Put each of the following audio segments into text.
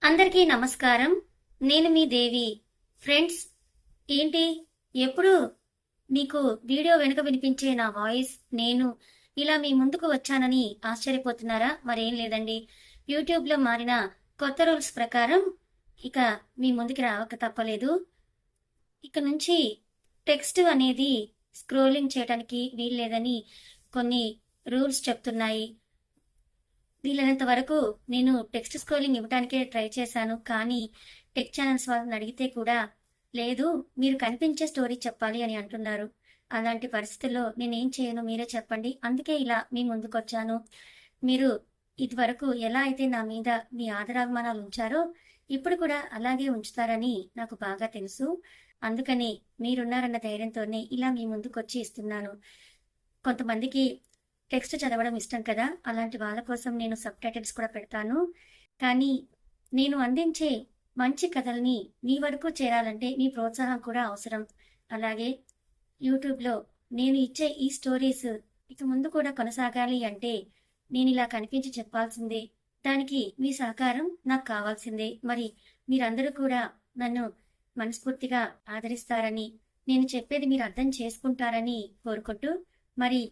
అందరికీ నమస్కారం. నేను మీ దేవి. ఫ్రెండ్స్, ఏంటి ఎప్పుడు మీకు వీడియో వెనుక వినిపించే నా వాయిస్ నేను ఇలా మీ ముందుకు వచ్చానని ఆశ్చర్యపోతున్నారా? మరేం లేదండి, యూట్యూబ్లో మారిన కొత్త రూల్స్ ప్రకారం ఇక మీ ముందుకి రావక తప్పలేదు. ఇక నుంచి టెక్స్ట్ అనేది స్క్రోలింగ్ చేయడానికి వీల్లేదని కొన్ని రూల్స్ చెప్తున్నాయి. వీలైనంత వరకు నేను టెక్స్ట్ స్క్రోలింగ్ ఇవ్వడానికే ట్రై చేశాను, కానీ టెక్ ఛానల్స్ వాళ్ళని అడిగితే కూడా లేదు, మీరు కనిపించే స్టోరీ చెప్పాలి అని అంటున్నారు. అలాంటి పరిస్థితుల్లో నేనేం చేయను, మీరే చెప్పండి. అందుకే ఇలా మీ ముందుకు వచ్చాను. మీరు ఇదివరకు ఎలా అయితే నా మీద మీ ఆదరాభిమానాలు ఉంచారో ఇప్పుడు కూడా అలాగే ఉంచుతారని నాకు బాగా తెలుసు. అందుకని మీరున్నారన్న ధైర్యంతోనే ఇలా మీ ముందుకు వచ్చి ఇస్తున్నాను. కొంతమందికి టెక్స్ట్ చదవడం ఇష్టం కదా, అలాంటి వాళ్ళ కోసం నేను సబ్ టైటిల్స్ కూడా పెడతాను. కానీ నేను అందించే మంచి కథల్ని మీ వరకు చేరాలంటే మీ ప్రోత్సాహం కూడా అవసరం. అలాగే యూట్యూబ్లో నేను ఇచ్చే ఈ స్టోరీస్ ఇక ముందు కూడా కొనసాగాలి అంటే నేను ఇలా కనిపించి చెప్పాల్సిందే. దానికి మీ సహకారం నాకు కావాల్సిందే. మరి మీరందరూ కూడా నన్ను మనస్ఫూర్తిగా ఆదరిస్తారని, నేను చెప్పేది మీరు అర్థం చేసుకుంటారని కోరుకుంటూ మరి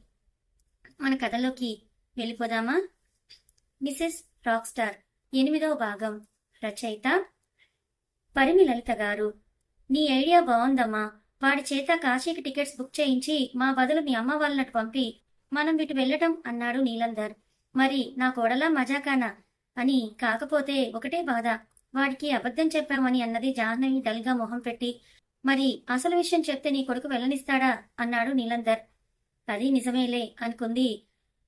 మన కథలోకి వెళ్ళిపోదామా? మిసెస్ రాక్ స్టార్ 8వ భాగం. రచయిత పరిమి లలిత గారు. నీ ఐడియా బాగుందమ్మా. వాడి చేత కాశీకి టికెట్స్ బుక్ చేయించి మా బదులు మీ అమ్మ వాళ్ళనట్టు పంపి మనం ఇటు వెళ్ళటం అన్నాడు నీలందర్. మరి నా కోడలా మజాకానా అని. కాకపోతే ఒకటే బాధ, వాడికి అబద్ధం చెప్పామని అన్నది జాహ్నవి డల్గా మొహం పెట్టి. మరి అసలు విషయం చెప్తే నీ కొడుకు వెళ్ళనిస్తాడా అన్నాడు నీలందర్. అది నిజమేలే అనుకుంది.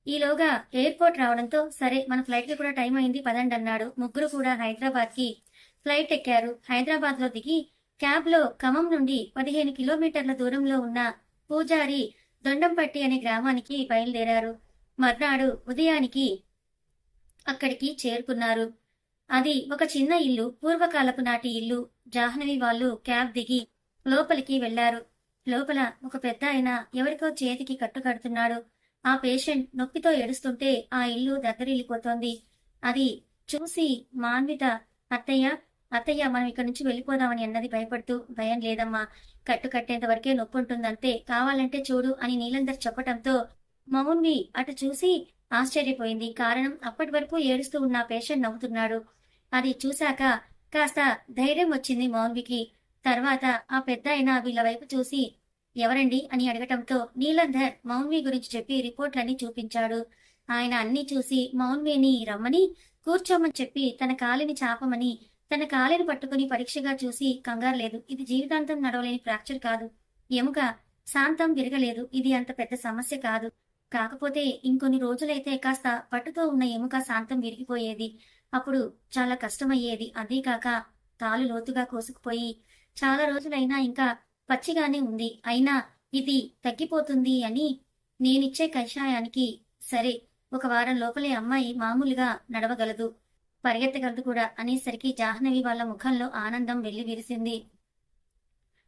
ఈలోగా ఎయిర్పోర్ట్ రావడంతో సరే మన ఫ్లైట్ కి కూడా టైం అయింది పదండి అన్నాడు. ముగ్గురు కూడా హైదరాబాద్ కి ఫ్లైట్ ఎక్కారు. హైదరాబాద్ లో దిగి క్యాబ్ లో ఖమ్మం నుండి 15 కిలోమీటర్ల దూరంలో ఉన్న పూజారి దొండంపట్టి అనే గ్రామానికి బయలుదేరారు. మర్నాడు ఉదయానికి అక్కడికి చేరుకున్నారు. అది ఒక చిన్న ఇల్లు, పూర్వకాలపు నాటి ఇల్లు. జాహ్నవి వాళ్ళు క్యాబ్ దిగి లోపలికి వెళ్లారు. లోపల ఒక పెద్ద ఆయన ఎవరికో చేతికి కట్టు కడుతున్నాడు. ఆ పేషెంట్ నొప్పితో ఏడుస్తుంటే ఆ ఇల్లు దద్దరిల్లిపోతోంది. అది చూసి మాన్విత అత్తయ్య అత్తయ్య మనం ఇక్కడి నుంచి వెళ్ళిపోదామని అన్నది భయపడుతూ. భయం లేదమ్మా, కట్టు కట్టేంత వరకే నొప్పి ఉంటుందంతే, కావాలంటే చూడు అని నీలందర్ చెప్పటంతో మౌన్వి అటు చూసి ఆశ్చర్యపోయింది. కారణం, అప్పటి వరకు ఏడుస్తూ ఉన్న పేషెంట్ నవ్వుతున్నాడు. అది చూశాక కాస్త ధైర్యం వచ్చింది మౌన్వికి. తర్వాత ఆ పెద్ద ఆయన వీళ్ళ వైపు చూసి ఎవరండి అని అడగటంతో నీలంధర్ మౌన్వి గురించి చెప్పి రిపోర్ట్లన్నీ చూపించాడు. ఆయన అన్నీ చూసి మౌన్విని రమ్మని కూర్చోమని చెప్పి తన కాలిని చాపమని, తన కాలిని పట్టుకుని పరీక్షగా చూసి కంగారు లేదు, ఇది జీవితాంతం నడవలేని ఫ్రాక్చర్ కాదు, ఎముక శాంతం విరగలేదు, ఇది అంత పెద్ద సమస్య కాదు, కాకపోతే ఇంకొన్ని రోజులైతే కాస్త పట్టుతో ఉన్న ఎముక శాంతం విరిగిపోయేది, అప్పుడు చాలా కష్టమయ్యేది. అదీకాక కాలు లోతుగా కోసుకుపోయి చాలా రోజులైనా ఇంకా పచ్చిగానే ఉంది. అయినా ఇది తగ్గిపోతుంది అని నేనిచ్చే కషాయానికి సరే ఒక వారం లోపలే అమ్మాయి మామూలుగా నడవగలదు, పరిగెత్తగలదు కూడా అనేసరికి జాహ్నవి వాళ్ళ ముఖంలో ఆనందం వెళ్లి విరిసింది.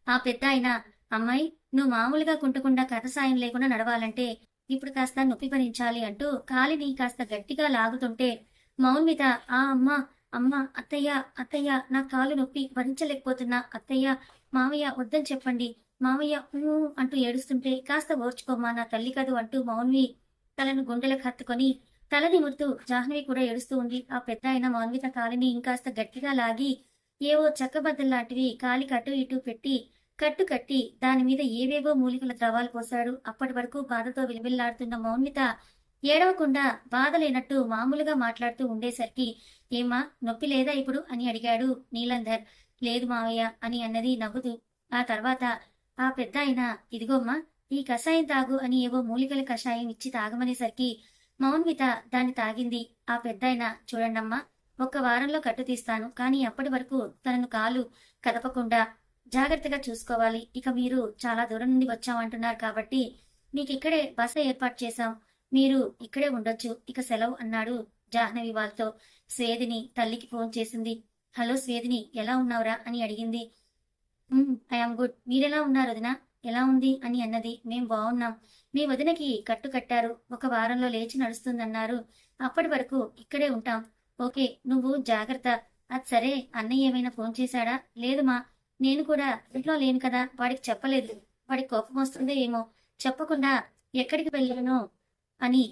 ఆ పెద్ద ఆయన, అమ్మాయి నువ్వు మామూలుగా కుంటకుండా కథ సాయం లేకుండా నడవాలంటే ఇప్పుడు కాస్త నొప్పి భరించాలి అంటూ కాలిని కాస్త గట్టిగా లాగుతుంటే మౌన్విత, ఆ అమ్మ అమ్మ అత్తయ్య అత్తయ్య నా కాలు నొప్పి భరించలేకపోతున్నా అత్తయ్య, మామయ్య వద్దని చెప్పండి, మామయ్య అంటూ ఏడుస్తుంటే కాస్త ఓర్చుకోమ్మా, నా తల్లి కదు అంటూ మౌన్వి తలను గుండెలకు హత్తుకొని తల నిమురుతూ జాహ్నవి కూడా ఏడుస్తూ ఉంది. ఆ పెద్ద ఆయన మౌన్విత కాలిని ఇంకాస్త గట్టిగా లాగి ఏవో చెక్కబద్దల్లాంటివి కాలికి అటు ఇటు పెట్టి కట్టు కట్టి దాని మీద ఏవేవో మూలికల ద్రవాలు పోశాడు. అప్పటి వరకు బాధతో విలవిల్లాడుతున్న మౌన్విత ఏడవకుండా బాధ లేనట్టు మామూలుగా మాట్లాడుతూ ఉండేసరికి, ఏమా నొప్పి లేదా ఇప్పుడు అని అడిగాడు నీలంధర్. లేదు మావయ్య అని అన్నది నవ్వుతూ. ఆ తర్వాత ఆ పెద్ద ఆయన, ఇదిగోమ్మా ఈ కషాయం తాగు అని ఏవో మూలికల కషాయం ఇచ్చి తాగమనేసరికి మౌన్విత దాన్ని తాగింది. ఆ పెద్ద ఆయన, చూడండమ్మా, 1 వారంలో కట్టు తీస్తాను, కానీ అప్పటి వరకు తనను కాలు కదపకుండా జాగ్రత్తగా చూసుకోవాలి. ఇక మీరు చాలా దూరం నుండి వచ్చామంటున్నారు కాబట్టి మీకు ఇక్కడే బస ఏర్పాటు చేశాం, మీరు ఇక్కడే ఉండొచ్చు, ఇక సెలవు అన్నాడు జాహ్నవి వాళ్ళతో. స్వేదిని తల్లికి ఫోన్ చేసింది. హలో స్వేదిని, ఎలా ఉన్నావురా అని అడిగింది. ఐఆమ్ గుడ్, మీరెలా ఉన్నారు వదిన, ఎలా ఉంది అని అన్నది. మేం బాగున్నాం, మీ వదినకి కట్టు కట్టారు, 1 వారంలో లేచి నడుస్తుందన్నారు, అప్పటి వరకు ఇక్కడే ఉంటాం. ఓకే నువ్వు జాగ్రత్త, అది సరే, అన్నయ్య ఏమైనా ఫోన్ చేశాడా? లేదు మా, నేను కూడా ఇంట్లో లేను కదా, వాడికి చెప్పలేదు. వాడికి కోపం వస్తుందో ఏమో, చెప్పకుండా ఎక్కడికి వెళ్ళానో అని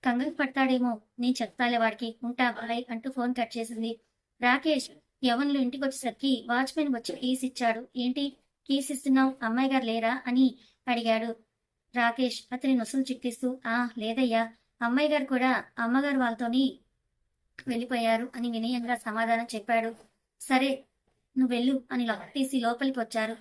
కంగారు పడతాడేమో, నేను చెప్తాలే వాడికి, ఉంటా బాయ్ అంటూ ఫోన్ కట్ చేసింది. రాకేష్ యవన్లు ఇంటికి వచ్చేసరికి వాచ్మెన్ వచ్చి కీస్ ఇచ్చాడు. ఏంటి కీస్ ఇస్తున్నావు, అమ్మాయి గారు లేరా అని అడిగాడు. రాకేష్ అతని నొసలు చిక్కిస్తూ, లేదయ్యా, అమ్మాయి గారు కూడా అమ్మగారు వాళ్ళతోని వెళ్ళిపోయారు అని వినయంగా సమాధానం చెప్పాడు. సరే నువ్వు వెళ్ళు అని లాక్ తీసి లోపలికి వచ్చారు.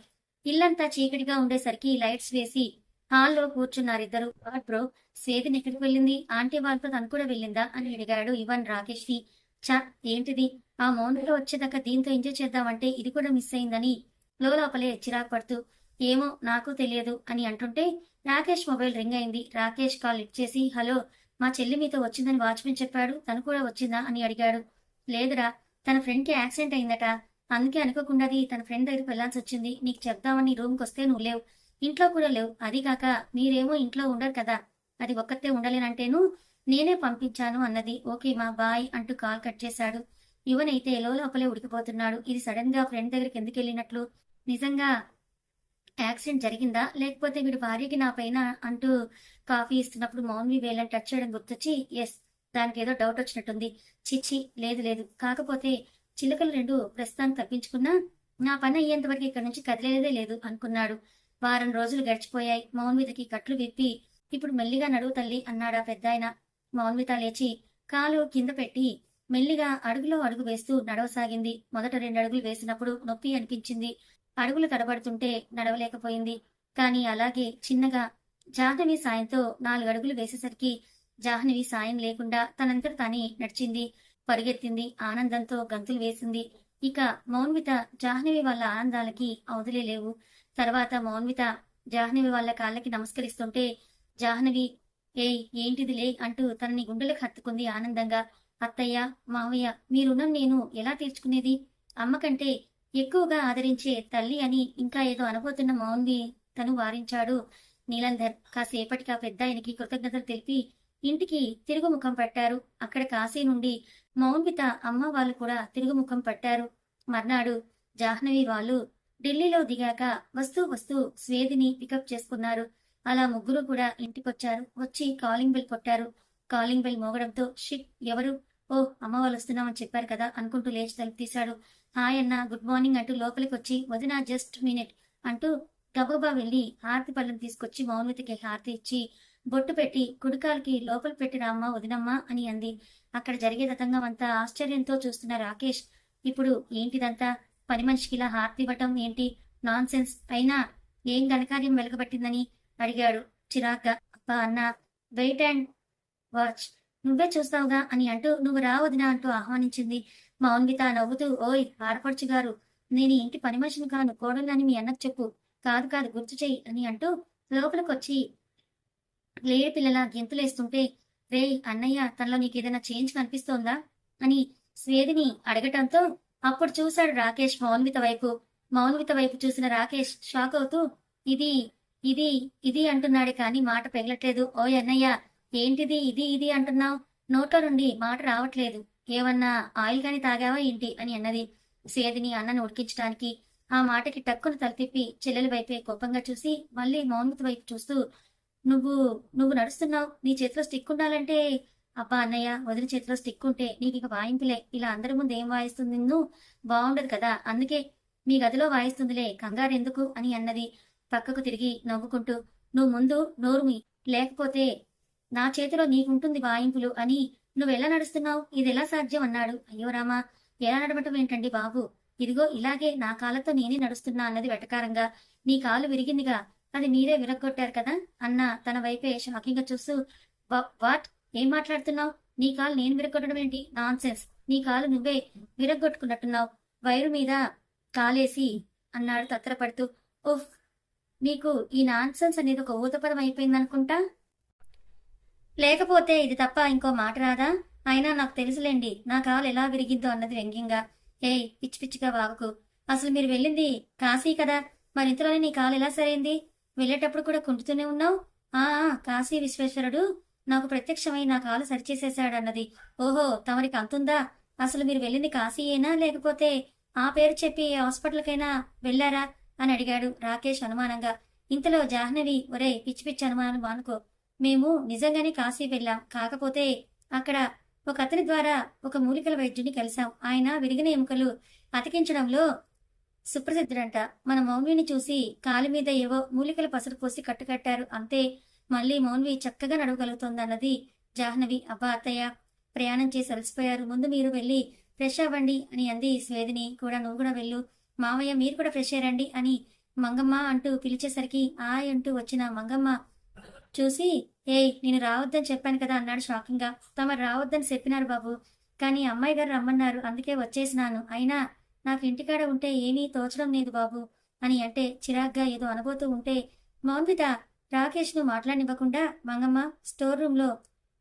ఇల్లంతా చీకటిగా ఉండేసరికి లైట్స్ వేసి హాల్లో కూర్చున్నారిద్దరు. వాట్ బ్రో, స్వేదిని ఎక్కడికి వెళ్ళింది? ఆంటీ వాళ్ళతో తను కూడా వెళ్ళిందా అని అడిగాడు ఇవన్ రాకేష్ ని. చా, ఏంటిది, ఆ మౌనంలో వచ్చేదాకా దీంతో ఎంజాయ్ చేద్దామంటే ఇది కూడా మిస్ అయిందని లోపలే చిరాకు పడుతూ, ఏమో నాకు తెలియదు అని అంటుంటే రాకేష్ మొబైల్ రింగ్ అయింది. రాకేష్ కాల్ లిఫ్ట్ చేసి, హలో, మా చెల్లి మీతో వచ్చిందని వాచ్మెన్ చెప్పాడు, తను కూడా వచ్చిందా అని అడిగాడు. లేదురా, తన ఫ్రెండ్ కి యాక్సిడెంట్ అయిందట, అందుకే అనుకోకుండాది తన ఫ్రెండ్ దగ్గరికి వెళ్లాల్సి వచ్చింది. నీకు చెప్దామని రూమ్కి వస్తే నువ్వు లేవు, ఇంట్లో కూడా లేవు. అదిగాక మీరేమో ఇంట్లో ఉండరు కదా, అది ఒక్కతే ఉండలేనంటేను నేనే పంపించాను అన్నది. ఓకే మా, బాయ్ అంటూ కాల్ కట్ చేశాడు. యువనైతే లోపలే ఉడికిపోతున్నాడు. ఇది సడన్ గా ఫ్రెండ్ దగ్గరికి ఎందుకు వెళ్ళినట్లు? నిజంగా యాక్సిడెంట్ జరిగిందా, లేకపోతే వీడి భార్యకి నా పైన అంటూ కాఫీ ఇస్తున్నప్పుడు మౌన్వి వేలని టచ్ చేయడం గుర్తొచ్చి, ఎస్, దానికి ఏదో డౌట్ వచ్చినట్టుంది. చిచ్చి, లేదు లేదు, కాకపోతే చిలుకలు రెండు ప్రస్తుతానికి తప్పించుకున్నా నా పని అయ్యేంత వరకు ఇక్కడి నుంచి కదిలేదే లేదు అనుకున్నాడు. వారం రోజులు గడిచిపోయాయి. మౌన్వితకి కట్లు విప్పి, ఇప్పుడు మెల్లిగా నడువు తల్లి అన్నాడా పెద్దాయన. మౌన్విత లేచి కాలు కింద పెట్టి మెల్లిగా అడుగులో అడుగు వేస్తూ నడవసాగింది. మొదట 2 అడుగులు వేసినప్పుడు నొప్పి అనిపించింది. అడుగులు తడబడుతుంటే నడవలేకపోయింది. కానీ అలాగే చిన్నగా జాహ్నవి సాయంతో 4 అడుగులు వేసేసరికి జాహ్నవి సాయం లేకుండా తనంతట తానే నడిచింది, పరిగెత్తింది, ఆనందంతో గంతులు వేసింది. ఇక మౌన్విత జాహ్నవి వాళ్ళ ఆనందాలకి అవధులే లేవు. తర్వాత మౌన్విత జాహ్నవి వాళ్ళ కాళ్ళకి నమస్కరిస్తుంటే జాహ్నవి, ఏయ్ ఏంటిదిలే అంటూ తనని గుండెలకు హత్తుకుంది ఆనందంగా. అత్తయ్య, మావయ్య, మీ రుణం నేను ఎలా తీర్చుకునేది? అమ్మ కంటే ఎక్కువగా ఆదరించే తల్లి అని ఇంకా ఏదో అనబోతున్న మౌన్వి తను వారించాడు నీలంధర్. కాసేపటికి ఆ పెద్ద ఆయనకి కృతజ్ఞతలు తెలిపి ఇంటికి తిరుగుముఖం పట్టారు. అక్కడ కాశీ నుండి మౌన్విత అమ్మ వాళ్ళు కూడా తిరుగుముఖం పట్టారు. మర్నాడు జాహ్నవి వాళ్ళు ఢిల్లీలో దిగాక వస్తూ వస్తూ స్వేదిని పికప్ చేసుకున్నారు. అలా ముగ్గురు కూడా ఇంటికొచ్చారు. వచ్చి కాలింగ్ బెల్ కొట్టారు. కాలింగ్ బెల్ మోగడంతో షిట్, ఎవరు? ఓ, అమ్మ వాళ్ళు వస్తున్నామని చెప్పారు కదా అనుకుంటూ లేచి తలుపు తీశాడు. హాయ్ అన్న, గుడ్ మార్నింగ్ అంటూ లోపలికి వచ్చి, వదినా జస్ట్ మినిట్ అంటూ గబగబా వెళ్లి హారతి పళ్ళని తీసుకొచ్చి మౌన్వితకి హారతి ఇచ్చి బొట్టు పెట్టి కుడికాలకి లోపల పెట్టిన అమ్మ వదినమ్మా అని అంది. అక్కడ జరిగే తతంగం అంతా ఆశ్చర్యంతో చూస్తున్న రాకేష్, ఇప్పుడు ఏంటిదంతా, పని మనిషికి ఇలా హారతి ఇవ్వటం ఏంటి, నాన్ సెన్స్, అయినా ఏం ఘనకార్యం వెలగబట్టిందని అడిగాడు చిరాగ్గా. అబ్బా అన్న, వెయిట్ అండ్ వాచ్, నువ్వే చూస్తావుగా అని అంటూ నువ్వు రా వదినా అంటూ ఆహ్వానించింది. మౌన్విత నవ్వుతూ, ఓయ్ ఆడపడుచు గారు, నేను ఈ ఇంటి పని మనిషిని కాను, కోడలని మీ అన్నకు చెప్పు. కాదు కాదు, గుర్తు చెయ్యి అని అంటూ లోపలికొచ్చి లేడి పిల్లల గెంతులేస్తుంటే, రేయ్ అన్నయ్య, తనలో నీకు ఏదైనా చేంజ్ కనిపిస్తోందా అని స్వేదిని అడగటంతో అప్పుడు చూశాడు రాకేష్ మౌన్విత వైపు. మౌన్విత వైపు చూసిన రాకేష్ షాక్ అవుతూ, ఇది ఇది ఇది అంటున్నాడే కానీ మాట పెగలట్లేదు. ఓయ్ అన్నయ్య, ఏంటిది ఇది ఇది అంటున్నావు, నోట్లో నుండి మాట రావట్లేదు, ఏమన్నా ఆయిల్ గాని తాగావా ఏంటి అని అన్నది స్వేదిని అన్నను ఉడికించడానికి. ఆ మాటకి టక్కును తలతిప్పి చెల్లెలి వైపే కోపంగా చూసి మళ్ళీ మౌన్విత వైపు చూస్తూ, నువ్వు నువ్వు నడుస్తున్నావు, నీ చేతిలో స్టిక్ ఉండాలంటే, అబ్బా అన్నయ్య, వదిన చేతిలో స్టిక్ ఉంటే నీకు ఇక వాయింపులే, ఇలా అందరి ముందు ఏం వాయిస్తుంది, నిన్ను బాగుండదు కదా, అందుకే మీ గదిలో వాయిస్తుందిలే, కంగారెందుకు అని అన్నది పక్కకు తిరిగి నవ్వుకుంటూ. నువ్వు ముందు నోరుమి, లేకపోతే నా చేతిలో నీకుంటుంది వాయింపులు అని నువ్వెలా నడుస్తున్నావు, ఇది ఎలా సాధ్యం అన్నాడు. అయ్యో రామా, ఎలా నడవటం ఏంటండి బాబు, ఇదిగో ఇలాగే నా కాళ్ళతో నేనే నడుస్తున్నా అన్నది వెటకారంగా. నీ కాలు విరిగిందిగా, అది మీరే విరగ్గొట్టారు కదా అన్న తన వైపే షాకింగ్ గా చూస్తూ, వాట్, ఏం మాట్లాడుతున్నావు, నీ కాలు నేను విరగ్గొట్టడం ఏంటి, నాన్ సెన్స్, నీ కాలు నువ్వే విరగ్గొట్టుకున్నట్టున్నావు, వైరు మీద కాలేసి అన్నాడు తత్తరపడుతూ. ఉఫ్, నీకు ఈ నాన్ సెన్స్ అనేది ఒక ఊతపదం అయిపోయిందనుకుంటా, లేకపోతే ఇది తప్ప ఇంకో మాట రాదా, అయినా నాకు తెలుసులేండి నా కాలు ఎలా విరిగిందో అన్నది వ్యంగ్యంగా. ఏయ్ పిచ్చి పిచ్చిగా వాగకు, అసలు మీరు వెళ్ళింది కాశీ కదా, మరి ఇంతలోనే నీ కాలు ఎలా సరైంది, వెళ్ళేటప్పుడు కూడా కుంటుతూనే ఉన్నావు. కాశీ విశ్వేశ్వరుడు నాకు ప్రత్యక్షమై నా కాలు సరిచేసేశాడన్నది. ఓహో, తమరికి అంతుందా, అసలు మీరు వెళ్ళింది కాశీయేనా లేకపోతే ఆ పేరు చెప్పి ఏ హాస్పిటల్కైనా వెళ్ళారా అని అడిగాడు రాకేష్ అనుమానంగా. ఇంతలో జాహ్నవి, ఒరేయ్ పిచ్చి పిచ్చి అనుమానం మానుకో, మేము నిజంగానే కాశీ వెళ్ళాం. కాకపోతే అక్కడ ఒక అతని ద్వారా ఒక మూలికల వైద్యుని కలిశాం. ఆయన విరిగిన ఎముకలు అతికించడంలో సుప్రసిద్ధుడంట. మన మౌన్విని చూసి కాలి మీద ఏవో మూలికల పసరు పోసి కట్టుకట్టారు అంతే. మళ్ళీ మౌన్వి చక్కగా నడవగలుగుతోందన్నది జాహ్నవి. అబ్బా అత్తయ్య, ప్రయాణం చేసి అలసిపోయారు, ముందు మీరు వెళ్ళి ఫ్రెష్ అవ్వండి అని అంది స్వేదిని. కూడా నువ్వు కూడా వెళ్ళు మావయ్య, మీరు కూడా ఫ్రెష్ అయ్యారండి అని మంగమ్మ అంటూ పిలిచేసరికి ఆయ్ అంటూ వచ్చిన మంగమ్మ చూసి, ఏయ్ నేను రావద్దని చెప్పాను కదా అన్నాడు షాకింగ్ గా. తమరు రావద్దని చెప్పినారు బాబు, కానీ అమ్మాయి గారు రమ్మన్నారు, అందుకే వచ్చేసినాను. అయినా నాకు ఇంటికాడ ఉంటే ఏమీ తోచడం లేదు బాబు అని అంటే చిరాగ్గా ఏదో అనబోతూ ఉంటే మౌన్విత రాకేష్ ను మాట్లాడనివ్వకుండా, మంగమ్మ స్టోర్ రూమ్ లో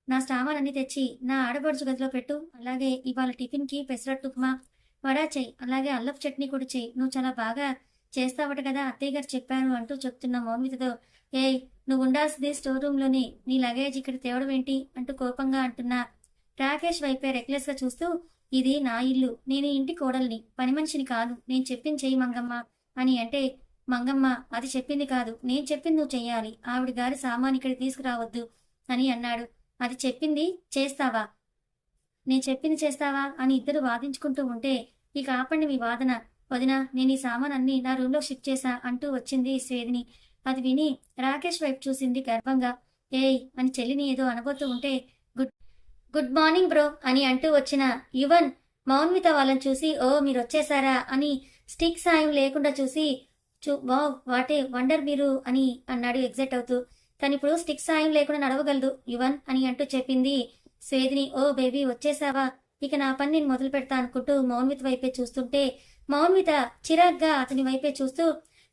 నా సామాన్ తెచ్చి నా ఆడపడుచు గదిలో పెట్టు. అలాగే ఇవాళ టిఫిన్ కి పెసరట్టు ఉప్మా, వడా చెయ్యి, అలాగే అల్లపు చట్నీ కూడా చెయ్యి. నువ్వు చాలా బాగా చేస్తావట కదా అత్తయ్య గారు చెప్పారు అంటూ చెప్తున్న మౌన్వితతో, ఏయ్ నువ్వు ఉండాల్సింది స్టోర్ రూమ్ లోని, నీ లగేజ్ ఇక్కడ తేవడం ఏంటి అంటూ కోపంగా అంటున్నా రాకేష్ వైపే రెక్లెస్ గా చూస్తూ, ఇది నా ఇల్లు, నేను ఇంటి కోడల్ని, పని మనిషిని కాదు, నేను చెప్పింది చెయ్యి మంగమ్మ అని అంటే, మంగమ్మ అది చెప్పింది కాదు, నేను చెప్పింది నువ్వు చెయ్యాలి, ఆవిడ గారి సామాన్ ఇక్కడ తీసుకురావద్దు అని అన్నాడు. అది చెప్పింది చేస్తావా, నేను చెప్పింది చేస్తావా అని ఇద్దరు వాదించుకుంటూ ఉంటే, ఇక ఆపండి మీ వాదన, వదినా నేను ఈ సామాన్ అన్ని నా రూమ్ లో షిఫ్ట్ చేశా అంటూ వచ్చింది స్వేదిని. అది విని రాకేష్ వైపు చూసింది గర్వంగా. ఏయ్ అని చెల్లిని ఏదో అనబోతూ ఉంటే, గుడ్ గుడ్ మార్నింగ్ బ్రో అని అంటూ వచ్చిన యువన్ మౌన్విత వాళ్ళని చూసి, ఓ మీరు వచ్చేసారా అని స్టిక్ సాయం లేకుండా చూసి, వావ్ వాటే వండర్ మీరు అని అన్నాడు ఎగ్జైట్ అవుతూ. తనిప్పుడు స్టిక్ సాయం లేకుండా నడవగలదు యువన్ అని అంటూ చెప్పింది స్వేదిని. ఓ బేబీ వచ్చేసావా, ఇక నా పని నేను మొదలు పెడతా అనుకుంటూ మౌన్విత వైపే చూస్తుంటే మౌన్విత చిరాగ్గా అతని వైపే చూస్తూ,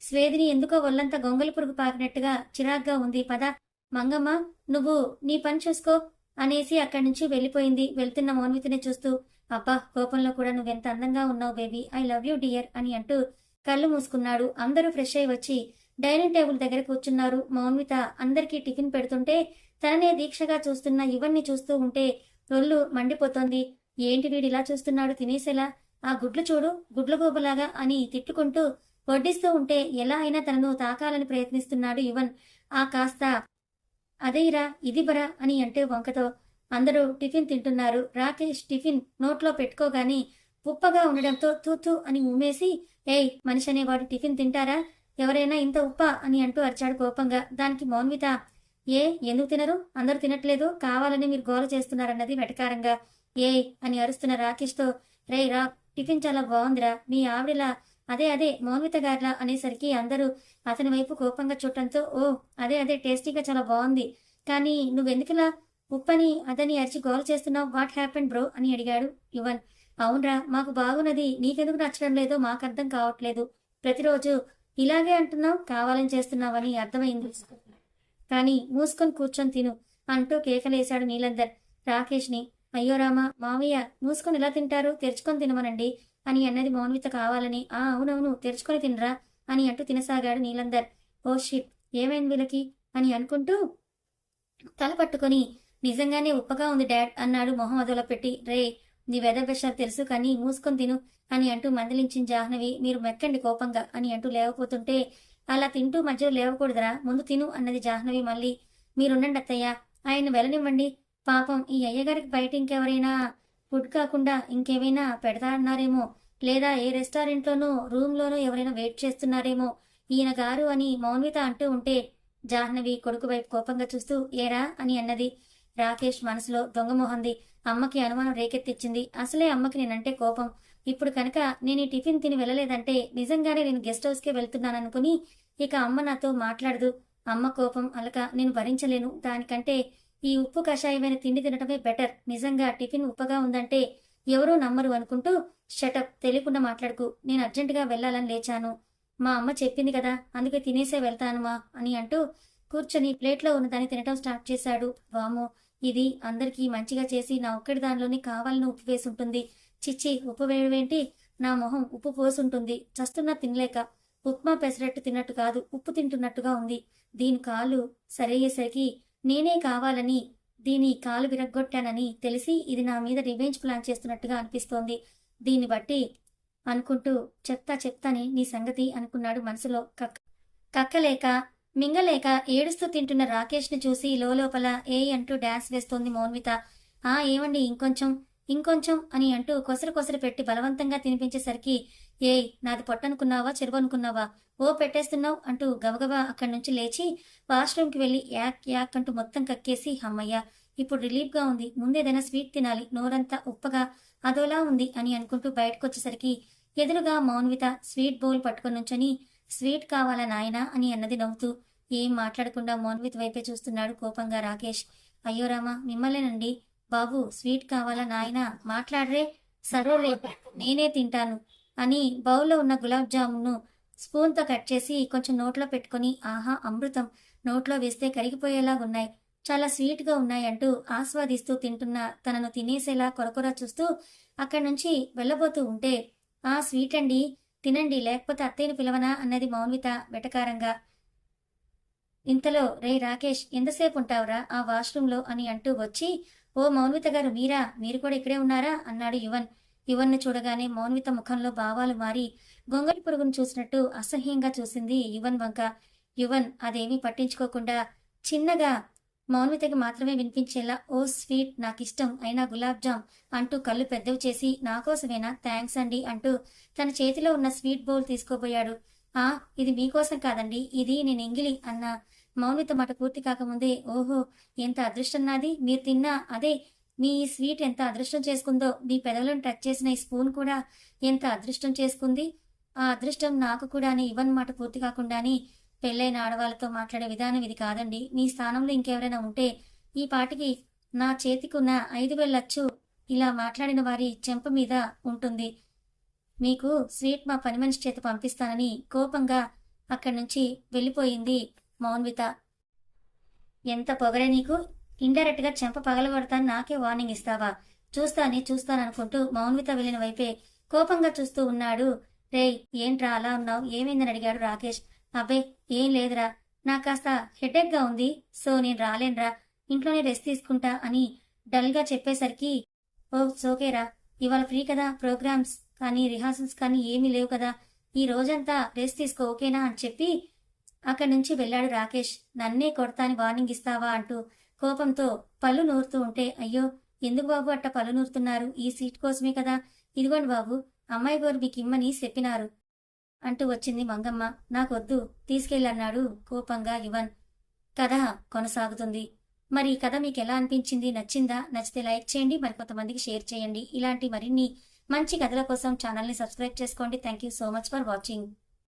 స్వేదిని ఎందుకో ఒళ్ళంతా గొంగలి పురుగు పాకినట్టుగా చిరాగ్గా ఉంది, పద మంగమ్మ నువ్వు నీ పని చూసుకో అనేసి అక్కడి నుంచి వెళ్ళిపోయింది. వెళ్తున్న మౌన్వితనే చూస్తూ, అబ్బా కోపంలో కూడా నువ్వెంత అందంగా ఉన్నావు baby, I love you dear అని అంటూ కళ్ళు మూసుకున్నాడు. అందరూ ఫ్రెష్ అయి వచ్చి డైనింగ్ టేబుల్ దగ్గర కూర్చున్నారు. మౌన్విత అందరికీ టిఫిన్ పెడుతుంటే తననే దీక్షగా చూస్తున్న యువన్ని చూస్తూ ఉంటే ఒళ్ళు మండిపోతోంది. ఏంటి వీడు ఇలా చూస్తున్నాడు, తినేసేలా, ఆ గుడ్లు చూడు గుడ్ల గోబలాగా అని తిట్టుకుంటూ వడ్డిస్తూ ఉంటే ఎలా అయినా తనను తాకాలని ప్రయత్నిస్తున్నాడు యువన్. ఆ కాస్త అదేరా ఇది బరా అని అంటే వంకతో అందరూ టిఫిన్ తింటున్నారు. రాకేష్ టిఫిన్ నోట్లో పెట్టుకోగాని ఉప్పగా ఉండడంతో తూతూ అని ఉమ్మేసి, ఏయ్ మనిషి అనేవాడు టిఫిన్ తింటారా, ఎవరైనా ఇంత ఉప్ప అని అంటూ అరిచాడు కోపంగా. దానికి మౌన్విత, ఎందుకు తినరు, అందరూ తినట్లేదు, కావాలని మీరు గోల చేస్తున్నారన్నది వెటకారంగా. ఏయ్ అని అరుస్తున్న రాకేష్ తో, రే రా టిఫిన్ చాలా బాగుందిరా, మీ ఆవిడలా అదే అదే మౌన్విత గారిలా అనేసరికి అందరూ అతని వైపు కోపంగా చూడటంతో, ఓ అదే అదే టేస్టీగా చాలా బాగుంది, కానీ నువ్వెందుకులా ఉప్పని అదని అరిచి గోల చేస్తున్నావు, వాట్ హ్యాపెన్ బ్రో అని అడిగాడు యువన్. అవునరా మాకు బాగున్నది నీకెందుకు నచ్చడం లేదో మాకు అర్థం కావట్లేదు, ప్రతిరోజు ఇలాగే అంటున్నావు, కావాలని చేస్తున్నావని అర్థమైంది, కానీ మూసుకొని కూర్చొని తిను అంటూ కేకలేశాడు నీలందర్ రాకేష్ ని. అయ్యో రామా మావయ్య మూసుకొని ఎలా తింటారు, తెరుచుకొని తినమనండి అని అన్నది మౌన్విత కావాలని. అవునవును తెరుచుకొని తినరా అని అంటూ తినసాగాడు నీలందర్. ఓ షిట్ ఏమైంది వీళ్ళకి అని అనుకుంటూ తల పట్టుకొని, నిజంగానే ఉప్పగా ఉంది డాడ్ అన్నాడు మొహం అదోలా పెట్టి. రే నీ వెదర్ విషయాలు తెలుసు కానీ మూసుకొని తిను అని అంటూ మందలించిన జాహ్నవి. మీరు మెక్కండి కోపంగా అని అంటూ లేవపోతుంటే, అలా తింటూ మధ్యలో లేవకూడదురా, ముందు తిను అన్నది జాహ్నవి మళ్ళీ. మీరుండండి అత్తయ్య, ఆయన వెళ్ళనివ్వండి, పాపం ఈ అయ్యగారికి బయట ఇంకెవరైనా ఫుడ్ కాకుండా ఇంకేమైనా పెడతారన్నారేమో, లేదా ఏ రెస్టారెంట్లోనూ రూమ్లోనూ ఎవరైనా వెయిట్ చేస్తున్నారేమో ఈయన గారు అని మౌన్విత అంటూ ఉంటే జాహ్నవి కొడుకు వైపు కోపంగా చూస్తూ ఏరా అని అన్నది. రాకేష్ మనసులో దొంగమోహంది. అమ్మకి అనుమానం రేకెత్తిచ్చింది. అసలే అమ్మకి నేనంటే కోపం, ఇప్పుడు కనుక నేను ఈ టిఫిన్ తిని వెళ్ళలేదంటే నిజంగానే నేను గెస్ట్ హౌస్కే వెళ్తున్నాననుకుని ఇక అమ్మ నాతో మాట్లాడదు. అమ్మ కోపం అలక నేను భరించలేను, దానికంటే ఈ ఉప్పు కషాయమైన తిండి తినటమే బెటర్, నిజంగా టిఫిన్ ఉప్పగా ఉందంటే ఎవరూ నమ్మరు అనుకుంటూ, షటప్ తెలియకుండా మాట్లాడుకు, నేను అర్జెంటుగా వెళ్లాలని లేచాను, మా అమ్మ చెప్పింది కదా అందుకే తినేసే వెళ్తానుమా అని అంటూ కూర్చొని ప్లేట్లో ఉన్నదాన్ని తినటం స్టార్ట్ చేశాడు. వామో ఇది అందరికీ మంచిగా చేసి నా ఒక్కడి దానిలోని కావాలని ఉప్పు వేసి ఉంటుంది, చిచ్చి ఉప్పు వేయవేంటి, నా మొహం ఉప్పు పోసుంటుంది, చస్తున్నా తినలేక, ఉప్మా పెసరట్టు తిన్నట్టు కాదు ఉప్పు తింటున్నట్టుగా ఉంది, దీని కాళ్ళు సరయ్యేసరికి నేనే కావాలని దీని కాలు విరగ్గొట్టానని తెలిసి ఇది నా మీద రివెంజ్ ప్లాన్ చేస్తున్నట్టుగా అనిపిస్తోంది. దీన్ని బట్టి అనుకుంటూ చెప్తాని నీ సంగతి అనుకున్నాడు మనసులో. కక్కలేక మింగలేక ఏడుస్తూ తింటున్న రాకేష్ని చూసి లోపల ఏయ్ అంటూ డాన్స్ వేస్తోంది మౌన్విత. ఏమండి ఇంకొంచెం అని అంటూ కొసరు పెట్టి బలవంతంగా తినిపించేసరికి ఏయ్ నాది పొట్టనుకున్నావా చెరువనుకున్నావా ఓ పెట్టేస్తున్నావు అంటూ గబగబా అక్కడి నుంచి లేచి వాష్రూమ్కి వెళ్ళి యాక్ యాక్ అంటూ మొత్తం కక్కేసి హమ్మయ్య ఇప్పుడు రిలీఫ్గా ఉంది, ముందేదైనా స్వీట్ తినాలి, నోరంతా ఉప్పగా అదోలా ఉంది అని అనుకుంటూ బయటకొచ్చేసరికి ఎదురుగా మౌన్విత స్వీట్ బౌల్ పట్టుకొని నుంచొని స్వీట్ కావాలా నాయనా అని అన్నది నవ్వుతూ. ఏం మాట్లాడకుండా మౌన్విత వైపే చూస్తున్నాడు కోపంగా రాకేష్. అయ్యో రామా మిమ్మల్నేనండి బాబు, స్వీట్ కావాలా నాయనా, మాట్లాడరే, సరేలే నేనే తింటాను అని బౌల్లో ఉన్న గులాబ్ జామున్ను స్పూన్తో కట్ చేసి కొంచెం నోట్లో పెట్టుకుని ఆహా అమృతం, నోట్లో వేస్తే కరిగిపోయేలాగున్నాయి, చాలా స్వీట్గా ఉన్నాయి అంటూ ఆస్వాదిస్తూ తింటున్న తనను తినేసేలా కొరకొర చూస్తూ అక్కడి నుంచి వెళ్ళబోతూ ఉంటే స్వీట్ అండి తినండి లేకపోతే అత్తయ్యను పిలవనా అన్నది మౌన్విత వెటకారంగా. ఇంతలో రే రాకేష్ ఎంతసేపు ఉంటావురా ఆ వాష్రూంలో అని అంటూ వచ్చి ఓ మౌన్విత గారు మీరు కూడా ఇక్కడే ఉన్నారా అన్నాడు యువన్ను చూడగానే మౌన్విత ముఖంలో భావాలు మారి గొంగళి పురుగును చూసినట్టు అసహ్యంగా చూసింది యువన్ వంక. యువన్ అదేమీ పట్టించుకోకుండా చిన్నగా మౌన్వితకి మాత్రమే వినిపించేలా ఓ స్వీట్ నాకిష్టం అయినా గులాబ్ జామ్ అంటూ కళ్ళు పెద్దవి చేసి నాకోసమేనా, థ్యాంక్స్ అండి అంటూ తన చేతిలో ఉన్న స్వీట్ బౌల్ తీసుకోబోయాడు. ఇది మీకోసం కాదండి, ఇది నేను ఎంగిలి అన్న మౌన్విత మాట పూర్తి కాకముందే ఓహో ఎంత అదృష్టం నాది, మీరు తిన్నా అదే మీ స్వీట్ ఎంత అదృష్టం చేసుకుందో, మీ పెదవులను టచ్ చేసిన ఈ స్పూన్ కూడా ఎంత అదృష్టం చేసుకుంది, ఆ అదృష్టం నాకు కూడా అని ఇవన్ మాట పూర్తి కాకుండాని పెళ్ళైన ఆడవాళ్ళతో మాట్లాడే విధానం ఇది కాదండి, మీ స్థానంలో ఇంకెవరైనా ఉంటే ఈ పాటికి నా చేతికున్న 5,000 లచ్చు ఇలా మాట్లాడిన వారి చెంప మీద ఉంటుంది, మీకు స్వీట్ మా పని మనిషి చేత పంపిస్తానని కోపంగా అక్కడి నుంచి వెళ్ళిపోయింది మౌన్విత. ఎంత పొగరే నీకు, ఇండైరెక్ట్ గా చెంప పగలగొడతాను నాకే వార్నింగ్ ఇస్తావా, చూస్తాననుకుంటూ మౌన్విత వెళ్ళిన వైపే కోపంగా చూస్తూ ఉన్నాడు. రేయ్ ఏంట్రా అలా ఉన్నావు, ఏమైందని అడిగాడు రాకేష్. అబ్బే ఏం లేదురా, నాకు కాస్త హెడేక్ గా ఉంది, సో నేను రాలేనురా, ఇంట్లోనే రెస్ట్ తీసుకుంటా అని డల్ గా చెప్పేసరికి ఓ సోకేరా, ఇవాళ ఫ్రీ కదా, ప్రోగ్రామ్స్ కానీ రిహార్సల్స్ కానీ ఏమీ లేవు కదా, ఈ రోజంతా రెస్ట్ తీసుకో ఓకేనా అని చెప్పి అక్కడి నుంచి వెళ్ళాడు రాకేష్. నన్నే కొడతాని వార్నింగ్ ఇస్తావా అంటూ కోపంతో పళ్ళు నూరుతూ ఉంటే అయ్యో ఎందుకు బాబు అట్ట పళ్ళు నూరుతున్నారు, ఈ సీట్ కోసమే కదా, ఇదిగోండి బాబు అమ్మాయి గారు మీకు ఇమ్మని చెప్పినారు అంటూ వచ్చింది మంగమ్మ. నాకొద్దు తీసుకెళ్ళన్నాడు కోపంగా యువన్. కథ కొనసాగుతుంది. మరి ఈ కథ మీకు ఎలా అనిపించింది, నచ్చిందా? నచ్చితే లైక్ చేయండి, మరి కొంతమందికి షేర్ చేయండి. ఇలాంటి మరిన్ని మంచి కథల కోసం ఛానల్ని సబ్స్క్రైబ్ చేసుకోండి. Thank you so much for watching.